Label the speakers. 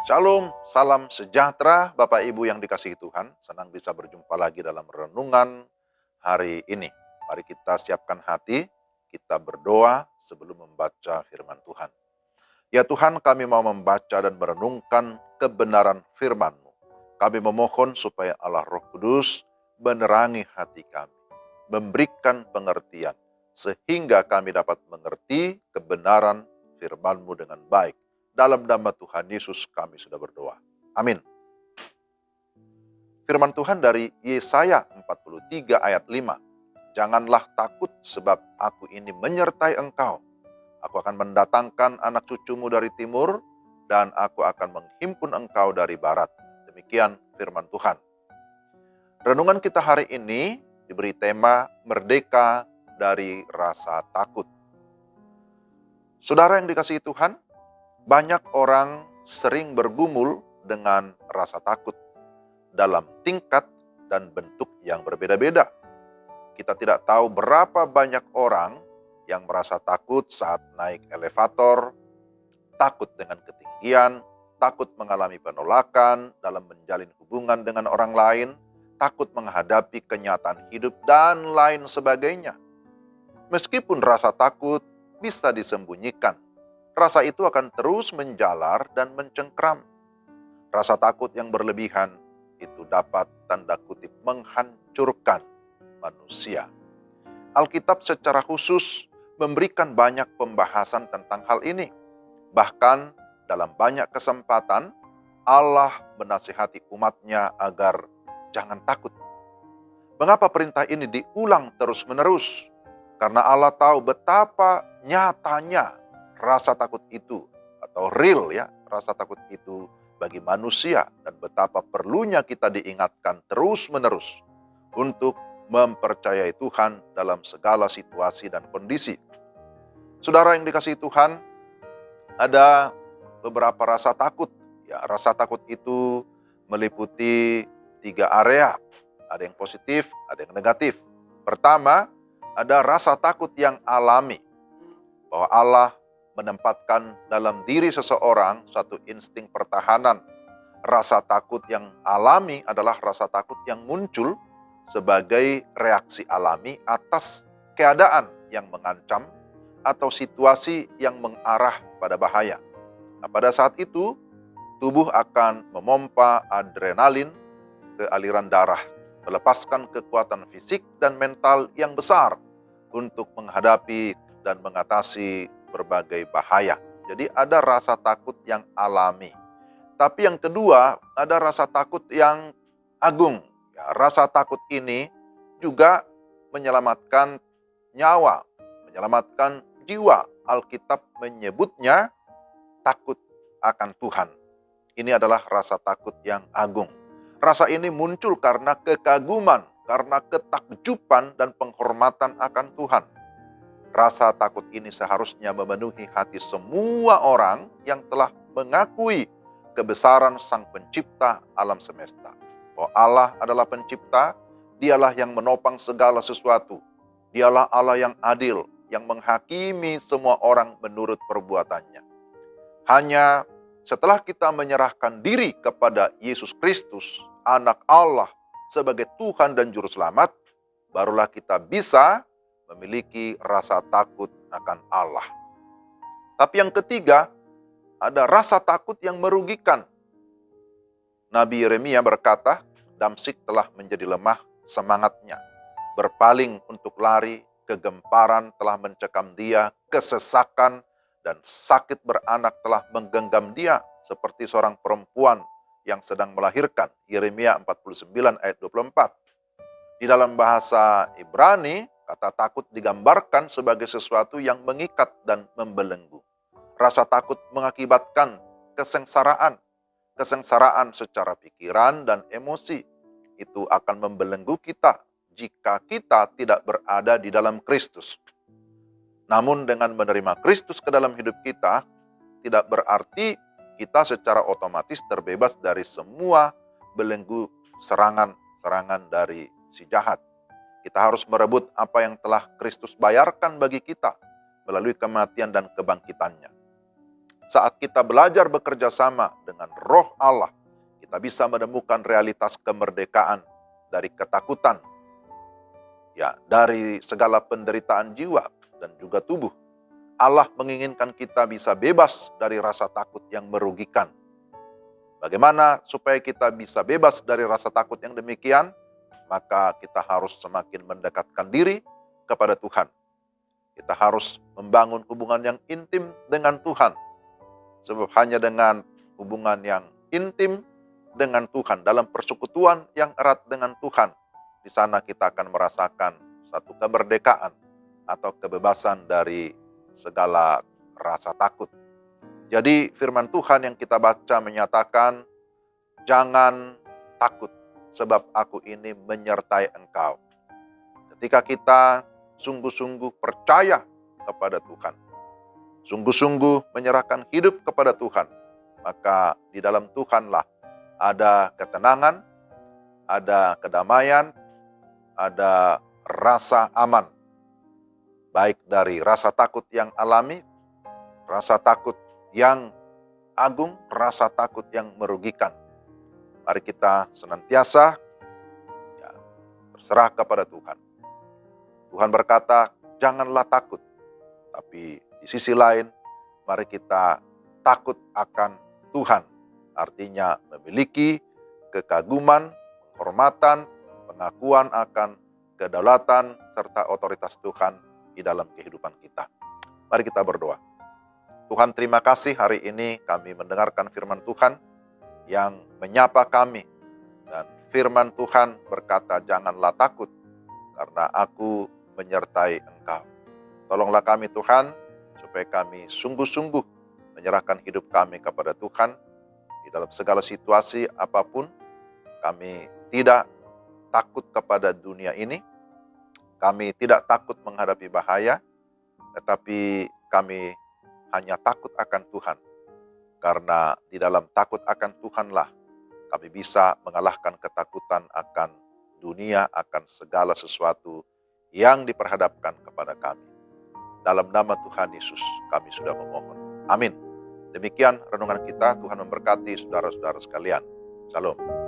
Speaker 1: Shalom, salam sejahtera Bapak Ibu yang dikasihi Tuhan. Senang bisa berjumpa lagi dalam renungan hari ini. Mari kita siapkan hati, kita berdoa sebelum membaca firman Tuhan. Ya Tuhan, kami mau membaca dan merenungkan kebenaran firman-Mu. Kami memohon supaya Allah Roh Kudus menerangi hati kami, memberikan pengertian, sehingga kami dapat mengerti kebenaran firman-Mu dengan baik. Dalam nama Tuhan Yesus kami sudah berdoa. Amin. Firman Tuhan dari Yesaya 43 ayat 5. Janganlah takut sebab aku ini menyertai engkau. Aku akan mendatangkan anak cucumu dari timur dan aku akan menghimpun engkau dari barat. Demikian firman Tuhan. Renungan kita hari ini diberi tema merdeka dari rasa takut. Saudara yang dikasihi Tuhan, banyak orang sering bergumul dengan rasa takut dalam tingkat dan bentuk yang berbeda-beda. Kita tidak tahu berapa banyak orang yang merasa takut saat naik elevator, takut dengan ketinggian, takut mengalami penolakan dalam menjalin hubungan dengan orang lain, takut menghadapi kenyataan hidup, dan lain sebagainya. Meskipun rasa takut bisa disembunyikan, rasa itu akan terus menjalar dan mencengkram. Rasa takut yang berlebihan itu dapat tanda kutip menghancurkan manusia. Alkitab secara khusus memberikan banyak pembahasan tentang hal ini. Bahkan dalam banyak kesempatan Allah menasihati umatnya agar jangan takut. Mengapa perintah ini diulang terus-menerus? Karena Allah tahu betapa nyatanya rasa takut itu, atau real ya, rasa takut itu bagi manusia, dan betapa perlunya kita diingatkan terus-menerus untuk mempercayai Tuhan dalam segala situasi dan kondisi. Saudara yang dikasihi Tuhan, ada beberapa rasa takut. Ya, rasa takut itu meliputi 3 area. Ada yang positif, ada yang negatif. Pertama, ada rasa takut yang alami, bahwa Allah menempatkan dalam diri seseorang suatu insting pertahanan. Rasa takut yang alami adalah rasa takut yang muncul sebagai reaksi alami atas keadaan yang mengancam atau situasi yang mengarah pada bahaya. Nah, pada saat itu, tubuh akan memompa adrenalin ke aliran darah, melepaskan kekuatan fisik dan mental yang besar untuk menghadapi dan mengatasi berbagai bahaya. Jadi ada rasa takut yang alami. Tapi yang kedua, ada rasa takut yang agung. Ya, rasa takut ini juga menyelamatkan nyawa, menyelamatkan jiwa. Alkitab menyebutnya takut akan Tuhan. Ini adalah rasa takut yang agung. Rasa ini muncul karena kekaguman, karena ketakjuban dan penghormatan akan Tuhan. Rasa takut ini seharusnya memenuhi hati semua orang yang telah mengakui kebesaran Sang Pencipta alam semesta. Bahwa Allah adalah pencipta, Dialah yang menopang segala sesuatu. Dialah Allah yang adil, yang menghakimi semua orang menurut perbuatannya. Hanya setelah kita menyerahkan diri kepada Yesus Kristus, Anak Allah, sebagai Tuhan dan Juru Selamat, barulah kita bisa memiliki rasa takut akan Allah. Tapi yang ketiga, ada rasa takut yang merugikan. Nabi Yeremia berkata, Damsyik telah menjadi lemah semangatnya. Berpaling untuk lari, kegemparan telah mencekam dia, kesesakan dan sakit beranak telah menggenggam dia, seperti seorang perempuan yang sedang melahirkan. Yeremia 49 ayat 24. Di dalam bahasa Ibrani, kata takut digambarkan sebagai sesuatu yang mengikat dan membelenggu. Rasa takut mengakibatkan kesengsaraan. Kesengsaraan secara pikiran dan emosi. Itu akan membelenggu kita jika kita tidak berada di dalam Kristus. Namun dengan menerima Kristus ke dalam hidup kita, tidak berarti kita secara otomatis terbebas dari semua belenggu serangan-serangan dari si jahat. Kita harus merebut apa yang telah Kristus bayarkan bagi kita melalui kematian dan kebangkitannya. Saat kita belajar bekerja sama dengan Roh Allah, kita bisa menemukan realitas kemerdekaan dari ketakutan, ya, dari segala penderitaan jiwa dan juga tubuh. Allah menginginkan kita bisa bebas dari rasa takut yang merugikan. Bagaimana supaya kita bisa bebas dari rasa takut yang demikian? Maka kita harus semakin mendekatkan diri kepada Tuhan. Kita harus membangun hubungan yang intim dengan Tuhan. Sebab hanya dengan hubungan yang intim dengan Tuhan, dalam persekutuan yang erat dengan Tuhan, di sana kita akan merasakan satu kemerdekaan atau kebebasan dari segala rasa takut. Jadi firman Tuhan yang kita baca menyatakan, jangan takut sebab aku ini menyertai engkau. Ketika kita sungguh-sungguh percaya kepada Tuhan, sungguh-sungguh menyerahkan hidup kepada Tuhan, maka di dalam Tuhanlah ada ketenangan, ada kedamaian, ada rasa aman. Baik dari rasa takut yang alami, rasa takut yang agung, rasa takut yang merugikan. Mari kita senantiasa berserah kepada Tuhan. Tuhan berkata, janganlah takut. Tapi di sisi lain, mari kita takut akan Tuhan. Artinya memiliki kekaguman, penghormatan, pengakuan akan kedaulatan serta otoritas Tuhan di dalam kehidupan kita. Mari kita berdoa. Tuhan, terima kasih hari ini kami mendengarkan firman Tuhan yang menyapa kami. Dan firman Tuhan berkata, janganlah takut karena aku menyertai engkau. Tolonglah kami Tuhan, supaya kami sungguh-sungguh menyerahkan hidup kami kepada Tuhan. Di dalam segala situasi apapun, kami tidak takut kepada dunia ini. Kami tidak takut menghadapi bahaya, tetapi kami hanya takut akan Tuhan. Karena di dalam takut akan Tuhanlah kami bisa mengalahkan ketakutan akan dunia, akan segala sesuatu yang diperhadapkan kepada kami. Dalam nama Tuhan Yesus kami sudah memohon. Amin. Demikian renungan kita. Tuhan memberkati saudara-saudara sekalian. Shalom.